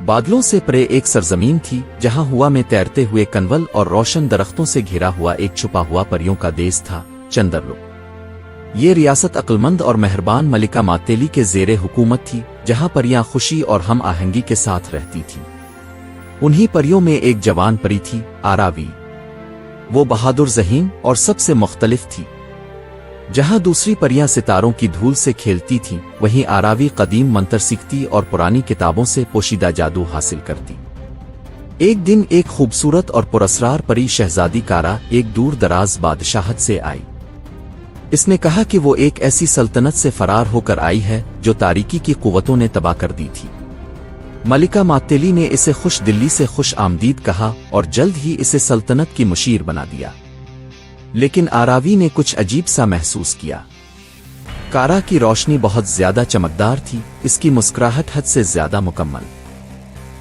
बादलों से परे एक सरजमीन थी जहां हवा में तैरते हुए कनवल और रोशन दरख्तों से घिरा हुआ एक छुपा हुआ परियों का देश था, चंद्रलोक। ये रियासत अक्लमंद और मेहरबान मलिका मातेली के ज़ेरे हुकूमत थी, जहां परियां खुशी और हम आहंगी के साथ रहती थीं। उन्हीं परियों में एक जवान परी थी, आरावी। वो बहादुर ज़हीन और सबसे मुख्तलिफ थी। जहां दूसरी परियां सितारों की धूल से खेलती थीं, वहीं आरावी कदीम मंतर सीखती और पुरानी किताबों से पोशीदा जादू हासिल करती। एक दिन एक खूबसूरत और पुरस्रार परी शहजादी कारा एक दूर दराज बादशाहत से आई। इसने कहा कि वो एक ऐसी सल्तनत से फरार होकर आई है जो तारीकी की कुव्वतों ने तबाह कर दी थी। मलिका मातेली ने इसे खुश दिल्ली से खुश आमदीद कहा और जल्द ही इसे सल्तनत की मुशीर बना दिया। लेकिन आरावी ने कुछ अजीब सा महसूस किया। कारा की रोशनी बहुत ज्यादा चमकदार थी, इसकी मुस्कुराहट हद से ज्यादा मुकम्मल।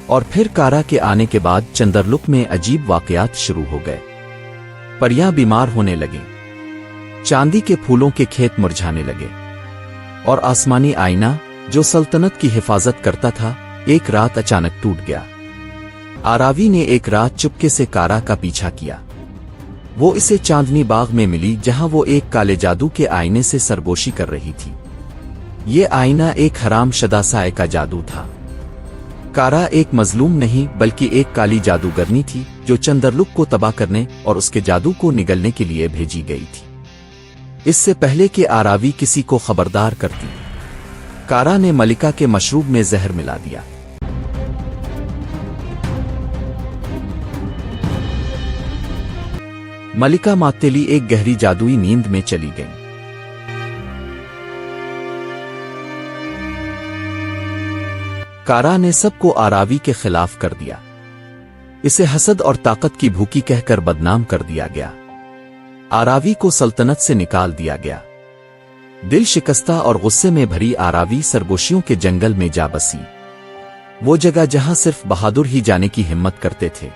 और फिर कारा के आने के बाद चंद्रलोक में अजीब वाकयात शुरू हो गए। परियां बीमार होने लगीं, चांदी के फूलों के खेत मुरझाने लगे, और आसमानी आईना जो सल्तनत की हिफाजत करता था, एक रात अचानक टूट गया। आरावी ने एक रात चुपके से कारा का पीछा किया। वो इसे चांदनी बाग में मिली, जहां वो एक काले जादू के आईने से सरगोशी कर रही थी। ये आईना एक हराम शदा साए का जादू था। कारा एक मजलूम नहीं बल्कि एक काली जादूगरनी थी जो चंद्रलोक को तबाह करने और उसके जादू को निगलने के लिए भेजी गई थी। इससे पहले कि आरावी किसी को खबरदार करती, कारा ने मलिका के मशरूब में जहर मिला दिया। मलिका मातेली एक गहरी जादुई नींद में चली गई। कारा ने सबको आरावी के खिलाफ कर दिया। इसे हसद और ताकत की भूखी कहकर बदनाम कर दिया गया। आरावी को सल्तनत से निकाल दिया गया। दिल शिकस्ता और गुस्से में भरी आरावी सरगोशियों के जंगल में जा बसी, वो जगह जहां सिर्फ बहादुर ही जाने की हिम्मत करते थे।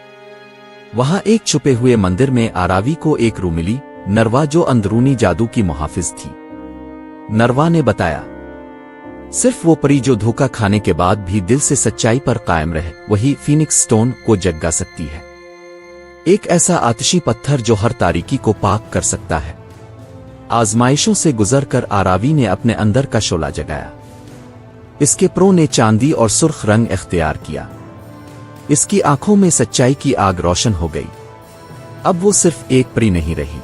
वहां एक छुपे हुए मंदिर में आरावी को एक रूह मिली, नरवा, जो अंदरूनी जादू की मुहाफिज थी। नरवा ने बताया, सिर्फ वो परी जो धोखा खाने के बाद भी दिल से सच्चाई पर कायम रहे, वही फीनिक्स स्टोन को जगा सकती है। एक ऐसा आतिशी पत्थर जो हर तारीकी को पाक कर सकता है। आजमाइशों से गुजरकर आरावी ने अपने अंदर का शोला जगाया। इसके प्रो ने चांदी और सुर्ख रंग इख्तियार किया। इसकी आंखों में सच्चाई की आग रोशन हो गई। अब वो सिर्फ एक परी नहीं रही,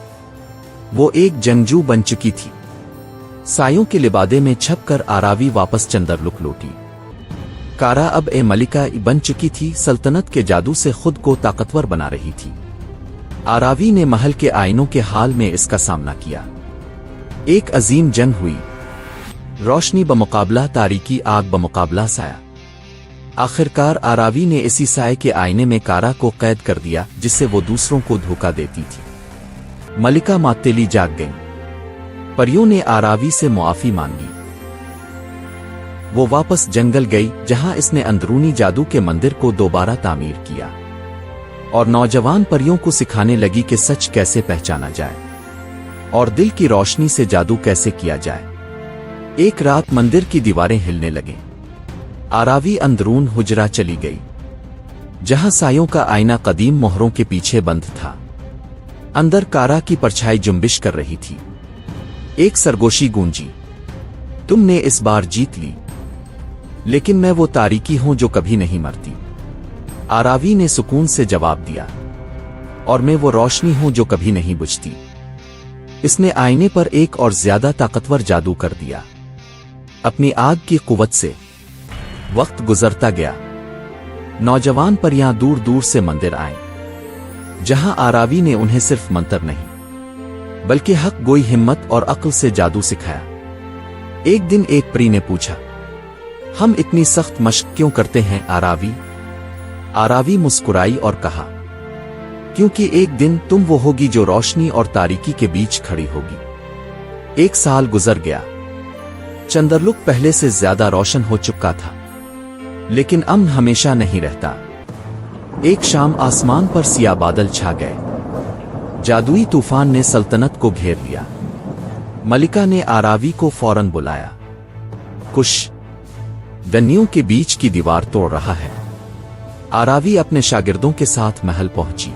वो एक जंगजू बन चुकी थी। सायों के लिबादे में छपकर आरावी वापस चंद्रलोक लौटी। कारा अब ए मलिका बन चुकी थी, सल्तनत के जादू से खुद को ताकतवर बना रही थी। आरावी ने महल के आईनों के हाल में इसका सामना किया। एक अजीम जंग हुई, रोशनी बमुकाबला तारीकी, आग बमुकाबला साया। आखिरकार आरावी ने इसी साए के आईने में कारा को कैद कर दिया, जिससे वो दूसरों को धोखा देती थी। मलिका मातेली जाग गई। परियों ने आरावी से मुआफी मांगी। वो वापस जंगल गई, जहां इसने अंदरूनी जादू के मंदिर को दोबारा तामीर किया और नौजवान परियों को सिखाने लगी कि सच कैसे पहचाना जाए और दिल की रोशनी से जादू कैसे किया जाए। एक रात मंदिर की दीवारें हिलने लगीं। आरावी अंदरून हुजरा चली गई, जहां सायों का आईना कदीम मोहरों के पीछे बंद था। अंदर कारा की परछाई जुम्बिश कर रही थी। एक सरगोशी गूंजी, तुमने इस बार जीत ली, लेकिन मैं वो तारीकी हूं जो कभी नहीं मरती। आरावी ने सुकून से जवाब दिया, और मैं वो रोशनी हूं जो कभी नहीं बुझती। इसने आईने पर एक और ज्यादा ताकतवर जादू कर दिया। अपनी आग की कुव्वत से वक्त गुजरता गया। नौजवान परियां दूर दूर से मंदिर आए, जहां आरावी ने उन्हें सिर्फ मंत्र नहीं बल्कि हक गोई हिम्मत और अक्ल से जादू सिखाया। एक दिन एक परी ने पूछा, हम इतनी सख्त मशक क्यों करते हैं आरावी? आरावी मुस्कुराई और कहा, क्योंकि एक दिन तुम वो होगी जो रोशनी और तारीकी के बीच खड़ी होगी। एक साल गुजर गया। चंद्रलोक पहले से ज्यादा रोशन हो चुका था, लेकिन अमन हमेशा नहीं रहता। एक शाम आसमान पर सिया बादल छा गए। जादुई तूफान ने सल्तनत को घेर लिया। मलिका ने आरावी को फौरन बुलाया। कुश दनियों के बीच की दीवार तोड़ रहा है। आरावी अपने शागिर्दों के साथ महल पहुंची,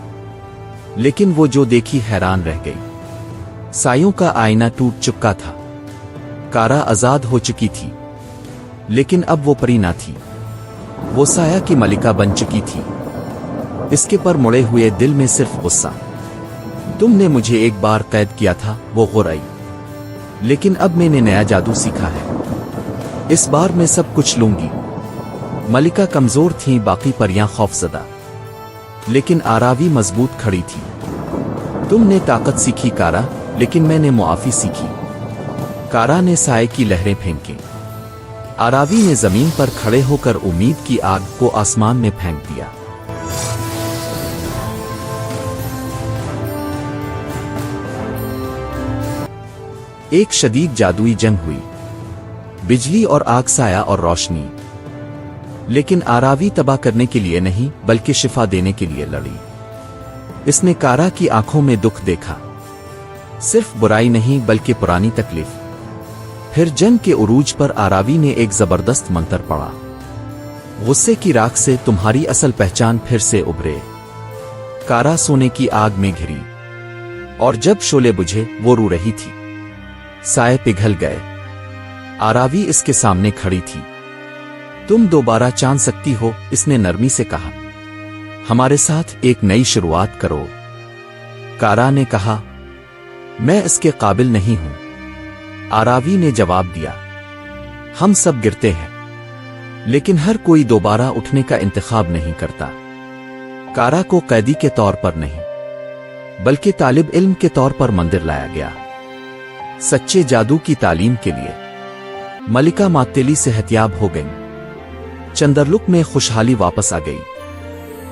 लेकिन वो जो देखी हैरान रह गई। सायों का आईना टूट चुका था। कारा आजाद हो चुकी थी, लेकिन अब वो परी ना थी, वो साया की मलिका बन चुकी थी। इसके पर मुड़े हुए दिल में सिर्फ गुस्सा। तुमने मुझे एक बार कैद किया था, वो गुर्राई, लेकिन अब मैंने नया जादू सीखा है। इस बार मैं सब कुछ लूंगी। मलिका कमजोर थी, बाकी परियां खौफजदा, लेकिन आरावी मजबूत खड़ी थी। तुमने ताकत सीखी कारा, लेकिन मैंने मुआफी सीखी। कारा ने साए की लहरें फेंकी। आरावी ने जमीन पर खड़े होकर उम्मीद की आग को आसमान में फेंक दिया। एक शदीद जादुई जंग हुई, बिजली और आग, साया और रोशनी। लेकिन आरावी तबाह करने के लिए नहीं, बल्कि शिफा देने के लिए लड़ी। इसने कारा की आंखों में दुख देखा, सिर्फ बुराई नहीं बल्कि पुरानी तकलीफ। फिर जंग के उरूज पर आरावी ने एक जबरदस्त मंत्र पढ़ा। गुस्से की राख से तुम्हारी असल पहचान फिर से उभरे। कारा सोने की आग में घिरी, और जब शोले बुझे वो रो रही थी। साए पिघल गए। आरावी इसके सामने खड़ी थी। तुम दोबारा चांद सकती हो, इसने नरमी से कहा। हमारे साथ एक नई शुरुआत करो। कारा ने कहा, मैं इसके काबिल नहीं हूं। आरावी ने जवाब दिया, हम सब गिरते हैं, लेकिन हर कोई दोबारा उठने का इंतखाब नहीं करता। कारा को कैदी के तौर पर नहीं, बल्कि तालिब इल्म के तौर पर मंदिर लाया गया, सच्चे जादू की तालीम के लिए। मलिका मातेली सेहतियाब हो गई। चंदरलुक में खुशहाली वापस आ गई।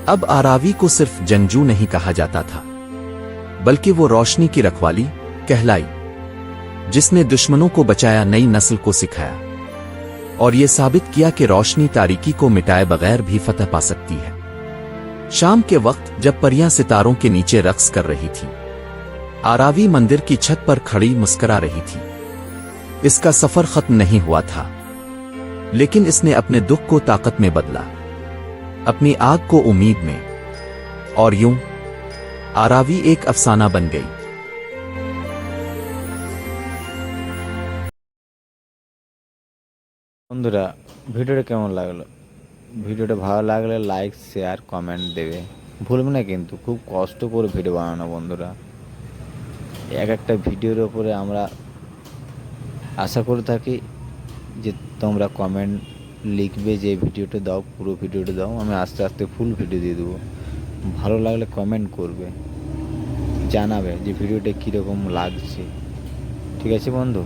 अब आरावी को सिर्फ जंगजू नहीं कहा जाता था, बल्कि वो रोशनी की रखवाली कहलाई, जिसने दुश्मनों को बचाया, नई नस्ल को सिखाया, और ये साबित किया कि रोशनी तारीकी को मिटाए बगैर भी फतह पा सकती है। शाम के वक्त जब परियां सितारों के नीचे रक्स कर रही थी, आरावी मंदिर की छत पर खड़ी मुस्कुरा रही थी। इसका सफर खत्म नहीं हुआ था, लेकिन इसने अपने दुख को ताकत में बदला, अपनी आग को उम्मीद में, और यूं आरावी एक अफसाना बन गई। বন্ধুরা ভিডিওটা কেমন লাগলো? ভিডিওটা ভালো লাগলে লাইক শেয়ার কমেন্ট দেবে ভুলবে না, কিন্তু খুব কষ্ট করে ভিডিও বানানো বন্ধুরা। এক একটা ভিডিওর উপরে আমরা আশা করে থাকি যে তোমরা কমেন্ট লিখবে যে ভিডিওটা দাও, পুরো ভিডিওটা দাও। আমি আস্তে আস্তে ফুল ভিডিও দিয়ে দেবো। ভালো লাগলে কমেন্ট করবে, জানাবে যে ভিডিওটা কীরকম লাগছে। ঠিক আছে বন্ধু?